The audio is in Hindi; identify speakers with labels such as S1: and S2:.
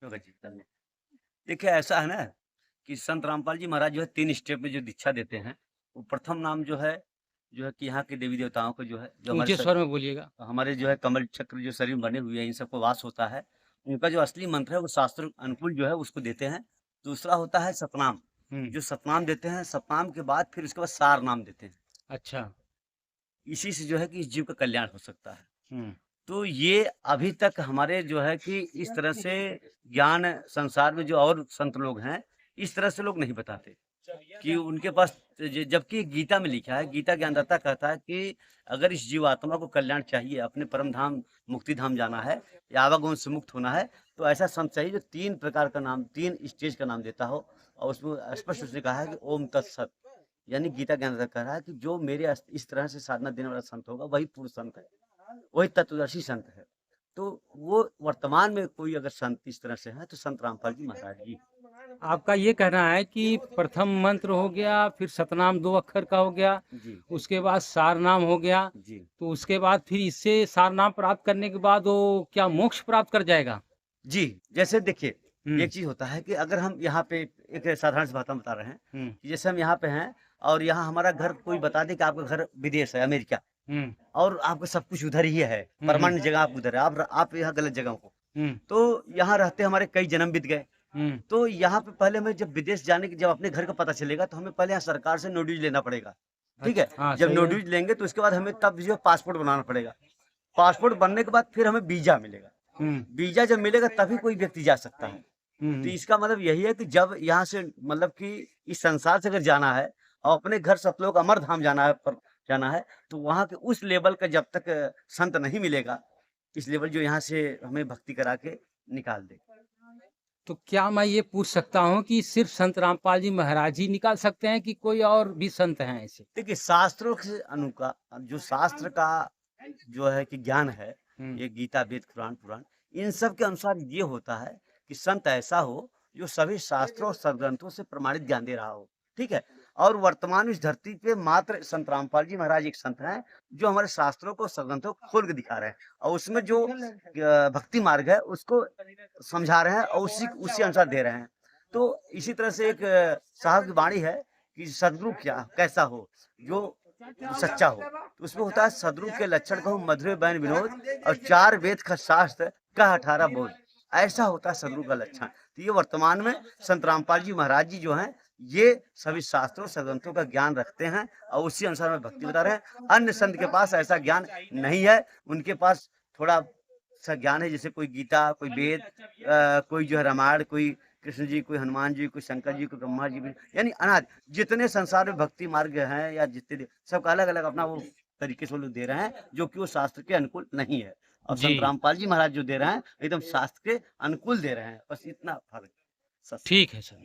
S1: होगा जीवन में। देखिए ऐसा है ना कि संत रामपाल जी महाराज जो है 3 स्टेप में जो दीक्षा देते हैं, वो प्रथम नाम जो है कि यहाँ के देवी-देवताओं को जो है, जो
S2: ऊँचे स्वर में बोलिएगा।
S1: हमारे जो है कमल चक्र जो शरीर में बने हुए हैं, इन सबको वास होता है। उनका जो असली मंत्र है वो शास्त्र अनुकूल जो है उसको देते हैं। दूसरा होता है सतनाम,
S2: हुँ,
S1: जो सतनाम देते हैं, सतनाम के बाद फिर उसके बाद सार नाम देते हैं।
S2: अच्छा।
S1: इसी से जो है कि इस जीव का कल्याण हो सकता है।
S2: हुँ,
S1: तो ये अभी तक हमारे जो है कि इस तरह से ज्ञान संसार में जो और संत लोग हैं, इस तरह से लोग नहीं बताते कि उनके पास जबकि गीता में लिखा है, गीता ज्ञानदाता कहता है कि अगर इस जीवात्मा को कल्याण चाहिए, अपने परम धाम, मुक्ति धाम जाना है या आवागमन से मुक्त होना है, तो ऐसा संत चाहिए जो 3 प्रकार का नाम, 3 स्टेज का नाम देता हो और उसमें स्पष्ट उसने कहा है कि ओम तत्सत। यानी गीता ज्ञानदाता कह रहा है कि जो मेरे इस तरह से साधना देने वाला संत होगा, वही पूर्ण संत है। वही तत्वदर्शी संत है। तो वो वर्तमान में कोई अगर संत इस तरह से है तो संत रामपाल जी महाराज जी।
S2: आपका ये कहना है कि प्रथम मंत्र हो गया, फिर सतनाम 2 अक्षर का हो गया,
S1: जी,
S2: उसके बाद सारनाम हो गया,
S1: जी।
S2: तो उसके बाद फिर इससे सारनाम प्राप्त करने के बाद वो क्या मोक्ष प्राप्त कर जाएगा?
S1: जी, जैसे देखिए,
S2: हुँ,
S1: एक चीज़ होता है कि अगर हम यहाँ पे एक साधारण सी बात हम बता रहे हैं,
S2: हुँ,
S1: कि जैसे हम यहाँ पे हैं और यहाँ हमारा घर कोई बता दे कि आपका घर विदेश है, अमेरिका
S2: हुँ,
S1: और आपका सब कुछ उधर ही है,
S2: हुँ, हुँ,
S1: परमानेंट जगह आप उधर है, आप यहाँ गलत जगह हो।
S2: हुँ,
S1: तो यहाँ रहते हमारे कई जन्म बीत गए।
S2: हुँ।
S1: तो यहाँ पे पहले हमें जब विदेश जाने की जब अपने घर का पता चलेगा तो हमें पहले यहाँ सरकार से नोटिस लेना पड़ेगा, ठीक है?
S2: अच्छा, हाँ,
S1: जब
S2: सही है।
S1: नोटिस लेंगे तो उसके बाद हमें तब जो है पासपोर्ट बनाना पड़ेगा। पासपोर्ट बनने के बाद फिर हमें वीज़ा मिलेगा।
S2: हुँ,
S1: वीज़ा जब मिलेगा तभी कोई व्यक्ति जा सकता है।
S2: हुँ,
S1: तो
S2: हुँ।
S1: इसका मतलब यही है कि जब यहाँ से मतलब कि इस संसार से अगर जाना है और अपने घर सतलोक अमर धाम जाना है, तो वहाँ के उस लेवल का जब तक संत नहीं मिलेगा, इस लेवल जो यहाँ से हमें भक्ति करा के निकाल दे।
S2: तो क्या मैं ये पूछ सकता हूँ कि सिर्फ़ संत रामपाल जी महाराज ही निकाल सकते हैं कि कोई और भी संत हैं ऐसे?
S1: देखिए शास्त्रों के जो शास्त्र का जो है कि ज्ञान है,
S2: हुँ,
S1: ये गीता, वेद, पुराण, इन सब के अनुसार ये होता है कि संत ऐसा हो जो सभी शास्त्रों और सदग्रंथों से प्रमाणित ज्ञान दे रहा हो, ठीक है? और वर्तमान में इस धरती पे मात्र संत रामपाल जी महाराज एक संत हैं, जो हमारे शास्त्रों को, सदग्रंथों को खोल के दिखा रहे हैं और उसमें जो भक्ति मार्ग है उसको समझा रहे हैं और उसी उसी अनुसार दे रहे हैं। तो इसी तरह से एक साहब की वाणी है कि सद्गुरु क्या कैसा हो, जो सच्चा हो। तो उसमें होता है सद्गुरु के लक्षण कहूँ मधुर बैन विनोद और 4 वेद का शास्त्र कह 18 बोध। ऐसा होता है सद्गुरु का लक्षण। तो ये वर्तमान में संत रामपाल जी महाराज जी जो हैं, ये सभी शास्त्रों सदग्रंथों का ज्ञान रखते हैं और उसी अनुसार में भक्ति बता रहे हैं। अन्य संत के पास ऐसा ज्ञान नहीं है, उनके पास थोड़ा सा ज्ञान है जैसे कोई गीता, कोई वेद कोई जो है रामायण, कोई कृष्ण जी, कोई हनुमान जी, कोई शंकर जी, कोई ब्रह्मा जी, कोई यानी अनादि जितने संसार में भक्ति मार्ग हैं या जितने भी सबका अलग-अलग अपना वो तरीके से वो लोग दे रहे हैं, जो कि वो शास्त्र के अनुकूल नहीं है। और
S2: जी।
S1: संत रामपाल जी महाराज जो दे रहे हैं, एकदम शास्त्र के अनुकूल दे रहे हैं। बस इतना फ़र्क है। सस
S2: ठीक है सर।